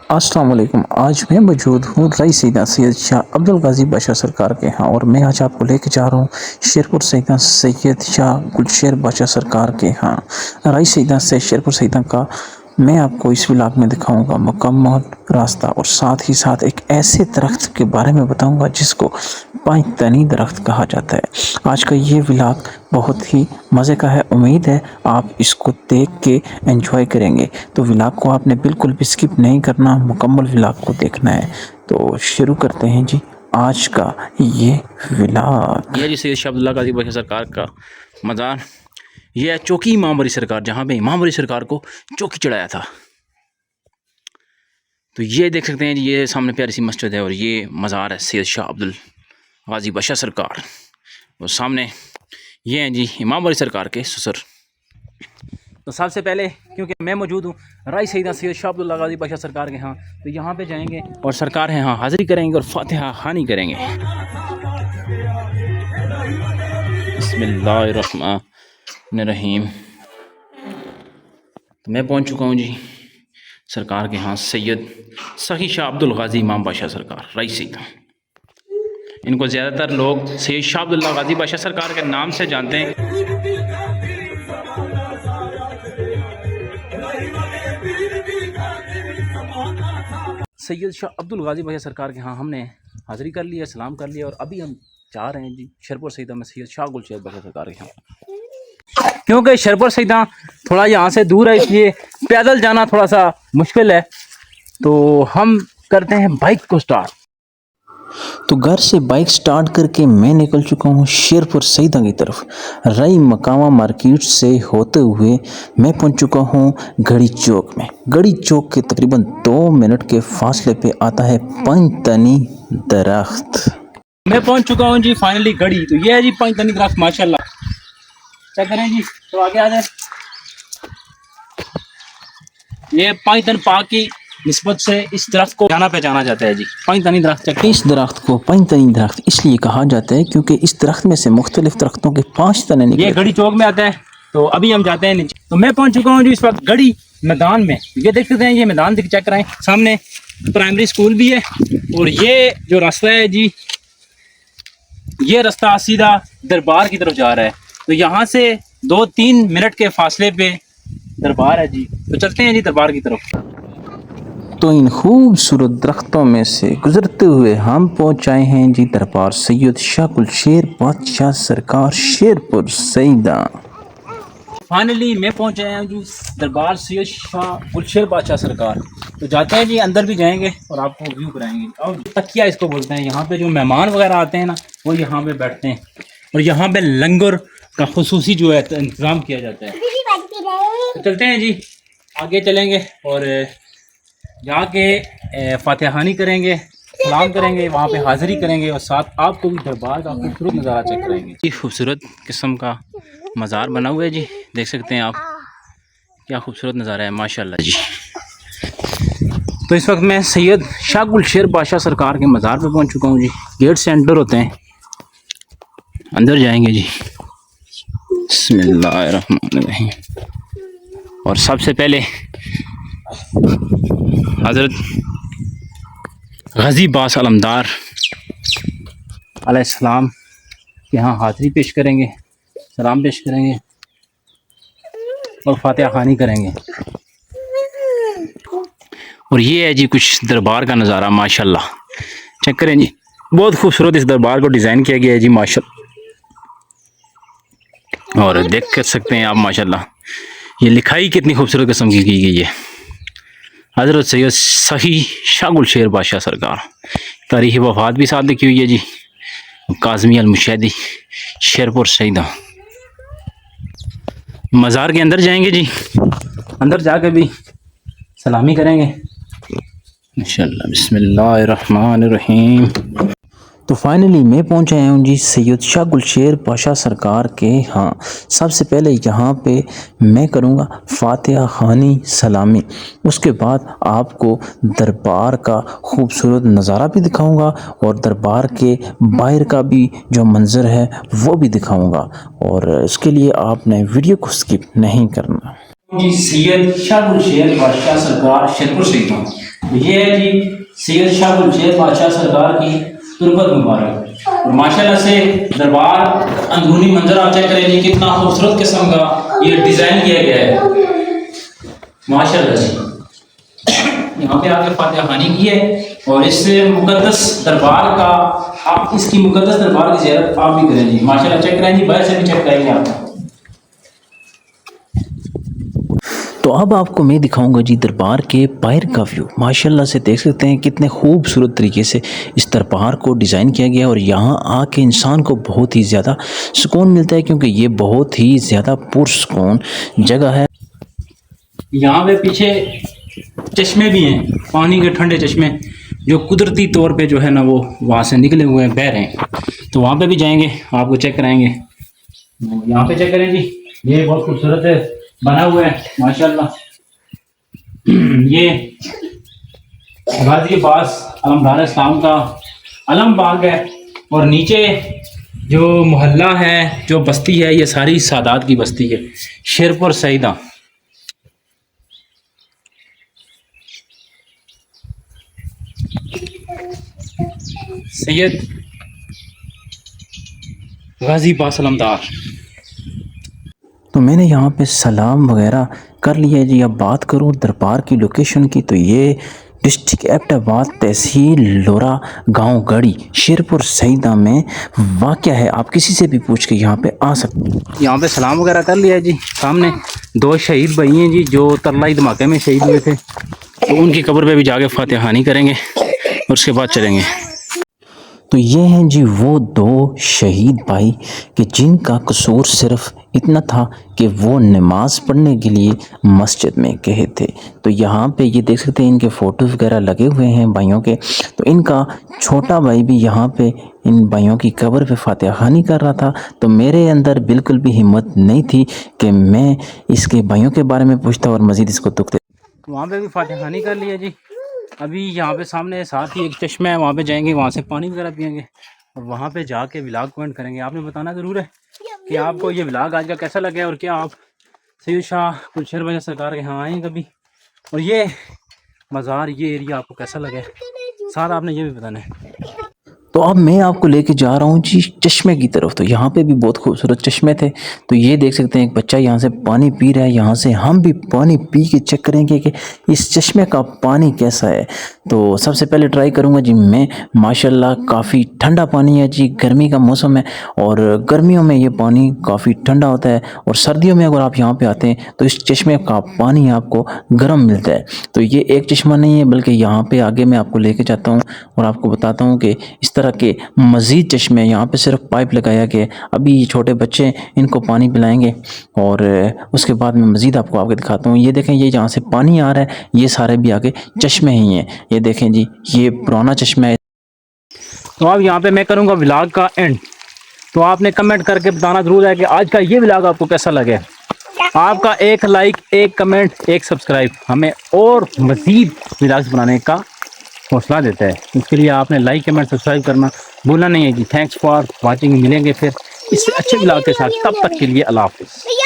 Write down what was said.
अस्सलाम वालेकुम। आज मैं मौजूद हूँ रई सैयदा सैयद शाह अब्दुल गाज़ी बादशाह सरकार के यहाँ और मैं आज आपको लेके जा रहा हूँ शेरपुर सैयदा सैयद शाह गुलशेर बादशाह सरकार के यहाँ। रई सैयदा से शेरपुर सैयदा का मैं आपको इस व्लॉग में दिखाऊंगा मुकम्मल रास्ता और साथ ही साथ एक ऐसे दरख्त के बारे में बताऊंगा जिसको पाइतनी दरख्त कहा जाता है। आज का ये व्लॉग बहुत ही मज़े का है, उम्मीद है आप इसको देख के एंजॉय करेंगे। तो व्लॉग को आपने बिल्कुल भी स्किप नहीं करना, मुकम्मल व्लॉग को देखना है। तो शुरू करते हैं जी आज का ये व्लॉग। ये जी सैयद शाह अब्दुल गाज़ी बादशाह सरकार का मज़ार, ये है चौकी इमाम बरी सरकार, जहाँ पे इमाम बरी सरकार को चौकी चढ़ाया था। तो ये देख सकते हैं जी, ये सामने प्यारी सी मस्जिद है और ये मज़ार है सैयद शाह अब्दुल गाज़ी बादशाह सरकार। और सामने ये हैं जी इमाम बरी सरकार के ससुर। तो सबसे पहले क्योंकि मैं मौजूद हूँ राय सैयदा सैयद शाह अब्दुल गाज़ी बादशाह सरकार के यहाँ, तो यहाँ पे जाएंगे और सरकार है यहाँ हाज़िरी करेंगे और फातिहा खानी करेंगे। बिस्मिल्लाहिर्रहमानिर्रहीम। तो मैं पहुँच चुका हूँ जी सरकार के यहाँ, सैयद सही शाह अब्दुल गाज़ी इमाम बादशाह सरकार राय सैयदा। इनको ज़्यादातर लोग सैयद शाह अब्दुल गाज़ी बादशाह सरकार के नाम से जानते हैं। सैयद शाह अब्दुल गाज़ी बादशाह सरकार के यहाँ हमने हाज़िरी कर लिया, सलाम कर लिया और अभी हम जा रहे हैं जी शेरपुर सैयदा में सैयद शाह गुलशेर बादशाह सरकार के यहाँ। क्योंकि शेरपुर सैयदा थोड़ा यहाँ से दूर है, इसलिए पैदल जाना थोड़ा सा मुश्किल है। तो हम करते हैं बाइक को स्टार्ट। तो घर से बाइक स्टार्ट करके मैं निकल चुका हूँ शेरपुर सैयदा की तरफ। रई मकामा मार्केट से होते हुए मैं पहुँच चुका हूँ गड़ी चौक में। गड़ी चौक के तकरीबन 2 मिनट के फासले पे आता है पाइतनी दरख्त। मैं पहुँच चुका हूँ जी फाइनली गड़ी। तो ये है जी पाइतनी दरख्त, माशाल्लाह चेक करें जी। तो आगे आ जाए, ये पाइतन पाक की निस्बत से इस दरख्त को जाना पहचाना जाता है जी, पाइतनी दरख्त। इस दरख्त को पाइतनी दरख्त इसलिए कहा जाता है क्योंकि इस दरख्त में से मुख्तलिफ दरख्तों के 5 तने निकले। ये गड़ी चौक में आता है। तो अभी हम जाते हैं नीचे। तो मैं पहुंच चुका हूँ जी इस वक्त गड़ी मैदान में। ये देख सकते हैं, ये मैदान चेक कराएं, सामने प्राइमरी स्कूल भी है और ये जो रास्ता है जी, ये रास्ता सीधा दरबार की तरफ जा रहा है। तो यहाँ से 2-3 मिनट के फासले पे दरबार है जी। तो चलते हैं जी दरबार की तरफ। तो इन खूबसूरत दरख्तों में से गुजरते हुए हम पहुँच आए हैं जी दरबार सैयद शाह गुलशेर बादशाह सरकार शेरपुर सैयदा। फाइनली मैं पहुंच आया हूँ जी दरबार सैयद शाह गुलशेर बादशाह सरकार। तो जाते हैं जी, अंदर भी जाएंगे और आपको व्यू कराएंगे। और तकिया इसको बोलते हैं। यहाँ पे जो मेहमान वगैरह आते हैं ना, वो यहाँ पे बैठते हैं और यहाँ पे लंगर का खुसूसी जो है इंतज़ाम किया जाता है। तो चलते हैं जी, आगे चलेंगे और जाके फातिहा खानी करेंगे, सलाम करेंगे, वहाँ पे हाज़िरी करेंगे और साथ आपको भी दरबार का खूबसूरत नज़ारा चेक कराएंगे। ये खूबसूरत किस्म का मज़ार बना हुआ है जी, देख सकते हैं आप, क्या खूबसूरत नज़ारा है माशाल्लाह जी। तो इस वक्त मैं सैयद शाह गुलशेर बादशाह सरकार के मज़ार पे पहुँच चुका हूँ जी। गेट से एंटर होते हैं, अंदर जाएंगे जी। बिस्मिल्लाहिर्रहमानिर्रहीम। और सबसे पहले हज़रत गाज़ी बास अलमदार अलैहिस्सलाम के यहाँ हाज़िरी पेश करेंगे, सलाम पेश करेंगे और फातिहा खानी करेंगे। और ये है जी कुछ दरबार का नज़ारा, माशाल्लाह चेक करें जी, बहुत खूबसूरत इस दरबार को डिज़ाइन किया गया है जी माशाल्लाह। और देख कर सकते हैं आप माशाल्लाह, ये लिखाई कितनी खूबसूरत किस्म की गई है। हज़रत सैयद सही शाह गुलशेर बादशाह सरकार, तारीख़ वफ़ात भी साथ लिखी हुई है जी, काज़मी अल-मुशैदी शेरपुर सैयदा। मज़ार के अंदर जाएंगे जी, अंदर जाकर भी सलामी करेंगे इंशाअल्लाह। बिस्मिल्लाहिर्रहमानिर्रहीम। तो फाइनली मैं पहुंच आया हूँ जी सैयद शाह गुलशेर बादशाह सरकार के यहाँ। सबसे पहले यहाँ पे मैं करूँगा फातिहा खानी सलामी, उसके बाद आपको दरबार का खूबसूरत नज़ारा भी दिखाऊंगा और दरबार के बाहर का भी जो मंज़र है वो भी दिखाऊंगा। और इसके लिए आपने वीडियो को स्किप नहीं करना। जी सैयद शाह गुलशेर बादशाह सरकार शेरपुर सैयदा। ये है जी सैयद शाह गुलशेर बादशाह सरकार की तुरबत मुबारक। और माशाल्लाह से दरबार अंदरूनी मंजर आप चेक करें जी, कितना खूबसूरत किस्म का ये डिज़ाइन किया गया है माशाल्लाह जी। यहाँ पे आके फातिहा खानी की है और इस मुकद्दस दरबार का आप इसकी मुकद्दस दरबार की ज़ियारत आप भी करें जी। माशाल्लाह चेक करें जी, बाहर से भी चेक करेंगे आप। तो अब आपको मैं दिखाऊंगा जी दरबार के बाहर का व्यू। माशाल्लाह से देख सकते हैं कितने खूबसूरत तरीके से इस दरबार को डिज़ाइन किया गया है और यहाँ आके इंसान को बहुत ही ज़्यादा सुकून मिलता है, क्योंकि ये बहुत ही ज़्यादा पुरसुकून जगह है। यहाँ पे पीछे चश्मे भी हैं, पानी के ठंडे चश्मे जो कुदरती तौर पे जो है ना वो वहाँ से निकले हुए हैं, बह रहे हैं। तो वहाँ पे भी जाएंगे, आपको चेक कराएंगे। यहाँ पे चेक करें जी, ये बहुत खूबसूरत है बना हुआ है माशाल्लाह। ये गाजी के पास अलमदार इस्लाम का अलम बाग है और नीचे जो मोहल्ला है, जो बस्ती है, ये सारी सादात की बस्ती है, शेरपुर सईदा। सैयद गाजी पास अलमदार। तो मैंने यहाँ पे सलाम वगैरह कर लिया जी। अब बात करूँ दरबार की लोकेशन की, तो ये डिस्ट्रिक्ट एबटाबाद, तहसील लोरा, गांव गढ़ी, शेरपुर सईदा में वाक़या है। आप किसी से भी पूछ के यहाँ पे आ सकते हैं। यहाँ पे सलाम वगैरह कर लिया जी। सामने दो शहीद भाई हैं जी जो तरलाई धमाके में शहीद हुए थे, तो उनकी कब्र पे भी जाके फातिहा खानी करेंगे और उसके बाद चलेंगे। तो ये हैं जी वो दो शहीद भाई कि जिनका कसूर सिर्फ इतना था कि वो नमाज पढ़ने के लिए मस्जिद में गए थे। तो यहाँ पे ये देख सकते हैं इनके फ़ोटो वगैरह लगे हुए हैं भाइयों के। तो इनका छोटा भाई भी यहाँ पे इन भाइयों की कब्र पे फातिहा खानी कर रहा था। तो मेरे अंदर बिल्कुल भी हिम्मत नहीं थी कि मैं इसके भाइयों के बारे में पूछता और मज़ीद इसको दुख दे। वहाँ पे भी फातिहा खानी कर लिया जी। अभी यहाँ पे सामने साथ ही एक चश्मा है, वहाँ पे जाएंगे, वहाँ से पानी वगैरह पियेंगे और वहाँ पे जाके व्लॉग कमेंट करेंगे। आपने बताना ज़रूर है कि आपको ये व्लॉग आज का कैसा लगा और क्या आप सैयद शाह गुलशेर बादशाह सरकार के यहाँ आए कभी, और ये मज़ार, ये एरिया आपको कैसा लगा, साथ आपने ये भी बताना है। तो अब मैं आपको लेके जा रहा हूँ जी चश्मे की तरफ। तो यहाँ पे भी बहुत खूबसूरत चश्मे थे। तो ये देख सकते हैं एक बच्चा यहाँ से पानी पी रहा है। यहाँ से हम भी पानी पी के चेक करेंगे कि इस चश्मे का पानी कैसा है। तो सबसे पहले ट्राई करूँगा जी मैं। माशाल्लाह काफ़ी ठंडा पानी है जी, गर्मी का मौसम है और गर्मियों में ये पानी काफ़ी ठंडा होता है और सर्दियों में अगर आप यहाँ पर आते हैं तो इस चश्मे का पानी आपको गर्म मिलता है। तो ये एक चश्मा नहीं है, बल्कि यहाँ पर आगे मैं आपको लेके जाता हूँ और आपको बताता हूँ कि इस तरह के मज़ीद चश्मे। यहाँ पे सिर्फ पाइप लगाया गया। अभी ये छोटे बच्चे इनको पानी पिलाएंगे और उसके बाद मैं मज़ीद आपको आगे दिखाता हूँ। ये देखें, ये जहाँ से पानी आ रहा है ये सारे भी आगे चश्मे ही हैं। ये देखें जी, ये पुराना चश्मा है। तो अब यहाँ पे मैं करूँगा व्लॉग का एंड। तो आपने कमेंट करके बताना ज़रूर है कि आज का ये व्लॉग आपको कैसा लगे। आपका एक लाइक, एक कमेंट, एक सब्सक्राइब हमें और मज़ीद व्लॉग्स बनाने का हौसला देता है। इसके लिए आपने लाइक, कमेंट, सब्सक्राइब करना भूलना नहीं है जी। Thanks for watching. मिलेंगे फिर इससे अच्छे व्लॉग के साथ, तब तक के लिए अल्लाह हाफ़िज़।